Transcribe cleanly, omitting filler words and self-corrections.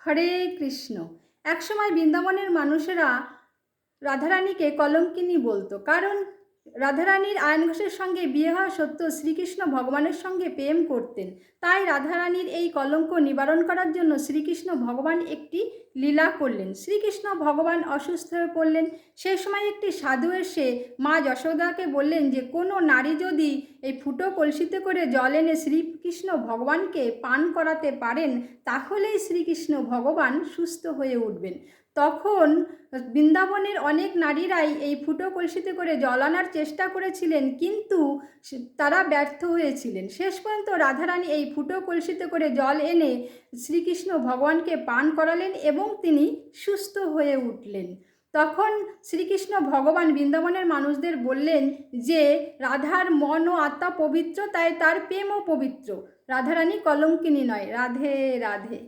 হরে কৃষ্ণ। একসময় বৃন্দাবনের মানুষেরা রাধারানীকে কলঙ্কিনী বলতো, কারণ রাধারানীর আয়ন ঘোষের সঙ্গে বিয়ে হওয়া সত্ত্বেও শ্রীকৃষ্ণ ভগবানের সঙ্গে প্রেম করতেন। তাই রাধারানীর এই কলঙ্ক নিবারণ করার জন্য শ্রীকৃষ্ণ ভগবান একটি লীলা করলেন। শ্রীকৃষ্ণ ভগবান অসুস্থ হয়ে পড়লেন। সেই সময় একটি সাধু এসে মা যশোদাকে বললেন যে কোনো নারী যদি এই ফুটো কলসিতে করে জল এনে শ্রীকৃষ্ণ ভগবানকে পান করাতে পারেন, তাহলেই শ্রীকৃষ্ণ ভগবান সুস্থ হয়ে উঠবেন। তখন বৃন্দাবনের অনেক নারীরাই এই ফুটো কলসিতে করে জল আনার চেষ্টা করেছিলেন, কিন্তু তারা ব্যর্থ হয়েছিলেন। শেষ পর্যন্ত রাধারানী এই ফুটো কলসিতে করে জল এনে শ্রীকৃষ্ণ ভগবানকে পান করালেন এবং তিনি সুস্থ হয়ে উঠলেন। তখন শ্রীকৃষ্ণ ভগবান বৃন্দাবনের মানুষদের বললেন যে রাধার মন ও আত্মা পবিত্র, তাই তার প্রেমও পবিত্র। রাধারানী কলঙ্কিনী নয়। রাধে রাধে।